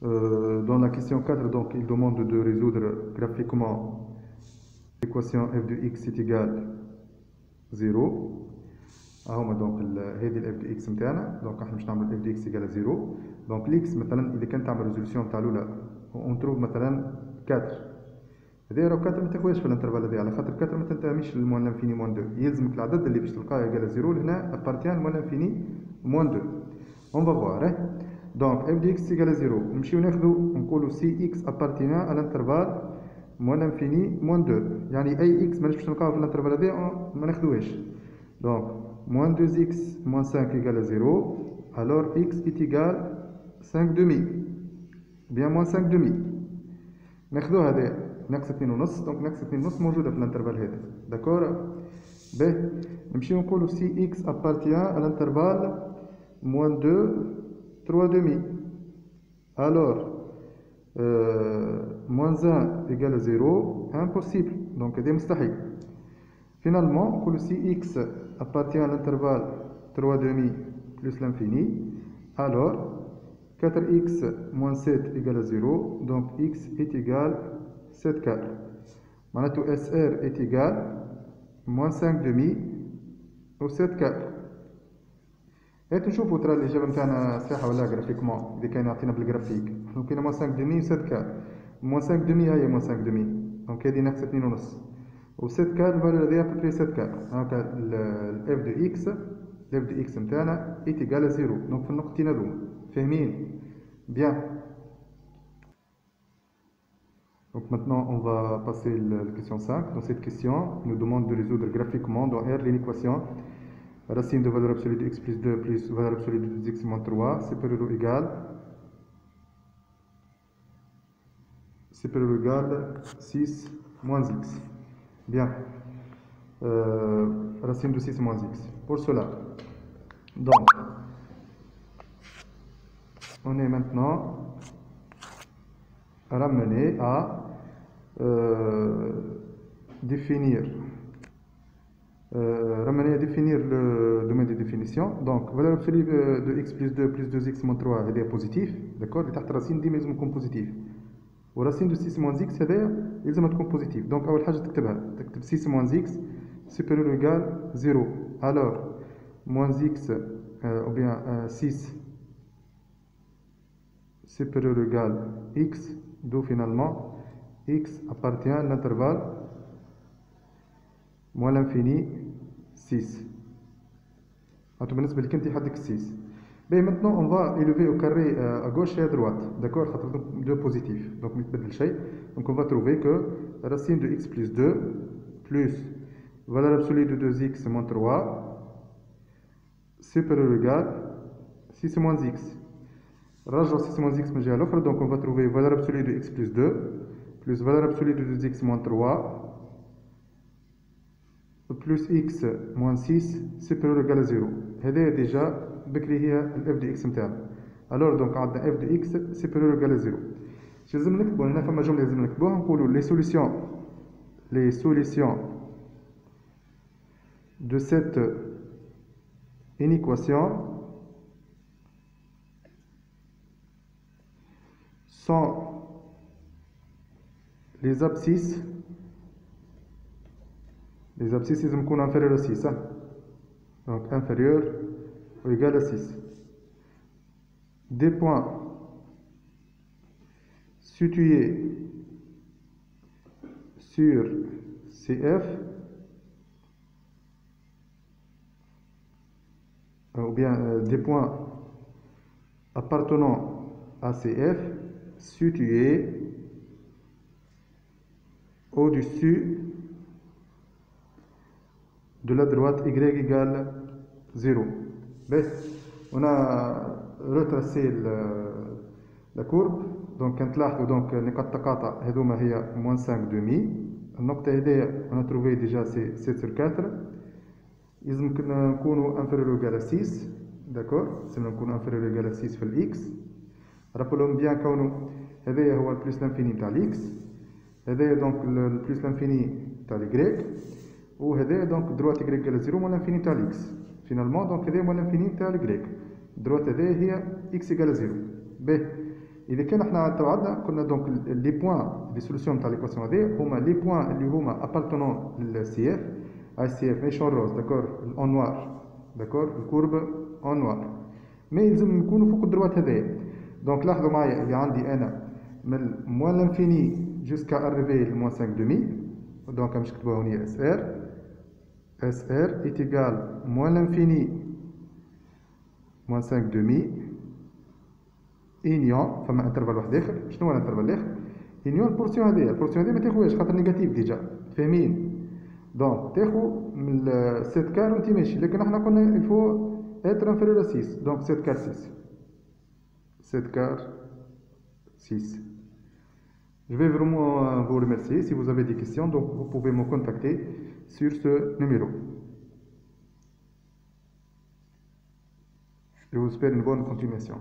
Dans la question 4, donc, il demande de résoudre graphiquement l'équation f de x est égale 0. هما دونك هذه الاف دي اكس نتاعنا. دونك احنا باش نعمل اف دي اكس ايجال 0. دونك الاكس مثلا اذا كان تعمل ريزوليسيون تاع الاولى اون تروف مثلا 4. هذه راه 4 ما تاخذهاش في الانترفال هذا، على خاطر 4 ما تنتميش للموان لانفيني موان 2. يلزمك العدد اللي باش تلقاه ايجال 0 هنا ابارتيان للموان لانفيني موان 2. اون فا فوار. دونك اف دي اكس ايجال 0 نمشيو ناخذوا نقولوا سي اكس ابارتيان على الانترفال موان لانفيني موان 2، يعني اي اكس ماناش باش نلقاوه في الانترفال هذا ما ناخذوهاش. دونك moins 2x moins 5 égale à 0, alors x est égal 5 demi, bien moins 5 demi. ناخذو هذا ناقص 2 ونص، دونك ناقص 2 ونص موجودة في الانترفال هذا، داكور؟ باهي نمشيو نقولو سي x appartient à l'intervalle moins 2 3 demi. alors moins 1 égale à 0, impossible، donc هذا مستحيل. finalement نقولو سي x appartient à l'intervalle 3 demi plus l'infini, alors 4x moins 7 égale à 0, donc x est égal 7 4. معناته SR est égal moins 5 demi و 7 4. هات نشوفو ترى الإجابة نتاعنا صحيحة ولا جرافيكمون. إذا كان يعطينا بالجرافيك حنا لقينا moins 5 demi و 7 4. moins 5 demi هي moins 5 demi، دونك هذه ناقص 2 ونص. و 7 4 الفالور هذيا ابري 7 4. هاكا الاف دو اكس، الاف دو اكس نتاعنا ايت ايكال 0، دونك في النقطتين هذوما. فاهمين؟ بيان. Donc maintenant on va passer la question 5. Dans cette question, il nous demande de résoudre graphiquement dans R l'équation racine de valeur absolue de x plus 2 plus valeur absolue de 2x moins 3 supérieur ou égal 6 moins x. Bien. Racine de 6 moins x. Pour cela, donc, on est maintenant ramené à définir le domaine de définition. Donc, valeur absolue de x plus 2 plus 2x moins 3 هذا positif, d'accord. اللي تحت الرacine ديما لازم يكون positif. ورacine de 6 moins x هذا لازم تكون positif. Donc أول حاجة تكتب 6 moins x supérieur ou égal 0. Alors moins x ou bien 6 supérieur ou égal x, d'où finalement x appartient à l'intervalle moins l'infini 6. هاتو بالنسبة لك انت حدك 6. Mais maintenant on va élever au carré à gauche et à droite, d'accord, خاطر deux positifs, donc ما يتبدل شيء. Donc on va trouver que racine de x plus 2 plus valeur absolue de 2x moins 3 supérieur ou égal 6 moins x. رجعوا 6 moins x من الجهة الأخرى. donc on va trouver valeur absolue de x plus 2 plus valeur absolue de 2x moins 3 plus x moins 6 supérieur ou égal à 0. هذا déjà بكري هي الاف دي اكس نتاعنا. alors donc عندنا اف دي اكس supérieur ou égal à 0. اش لازم نكتبوا هنا؟ فما جملة لازم نكتبوها، نقولوا les solutions de cette inéquation sont les abscisses لازم يكون inférieur à 6. donc inférieur ou égal à 6 des points situés sur CF ou bien des points appartenant à CF situés au-dessus de la droite y égale 0. بس on a retracé la courbe. donc كنتلاحظوا donc نقاط التقاطع هذوما هي moins 5 demi. النقطة هذيا on a trouvé déjà c'est 7 sur 4. لازم نكونوا inférieur ou égal à 6، d'accord. لازم نكونوا inférieur ou égal à 6 في الاكس. rappelons bien كونه هذايا هو البلس لانفيني تاع الاكس، هذايا دونك البلس لانفيني تاع الجريك، وهذايا دونك دروات y égale 0 moins l'infini تاع الاكس. فينالمون دونك هذايا moins l'infini تاع الجريك، دروات هذايا هي x égale 0. باهي اذا كان احنا توعدنا قلنا دونك لي بوين دي سوليسيون تاع ليكواسيون هذه هما لي بوين اللي هما ابارتونون للسي اف اي سي اف ماشي اون روز داكور اون نوار داكور الكورب اون نوار مي يلزم يكونوا فوق الدروات هذايا. دونك لاحظوا معايا اللي عندي انا من موان لانفيني جوسكا اريفي لموان 5 دومي. دونك باش نكتبوها هنا اس ار est égal moins l'infini moins 5 demi union فما انترفال واحد اخر. شنو هو الانترفال الاخر؟ union البورسيون هذيا. البورسيون هذيا ما تاخوهاش خاطر نيجاتيف ديجا فاهمين. دونك تاخو من 7 كار وانت ماشي لكن احنا قلنا الفو être inférieur à 6 donc 7 quart 6 7 quart 6. Je vais vraiment vous remercier. Si vous avez des questions, donc vous pouvez me contacter sur ce numéro. Je vous souhaite une bonne continuation.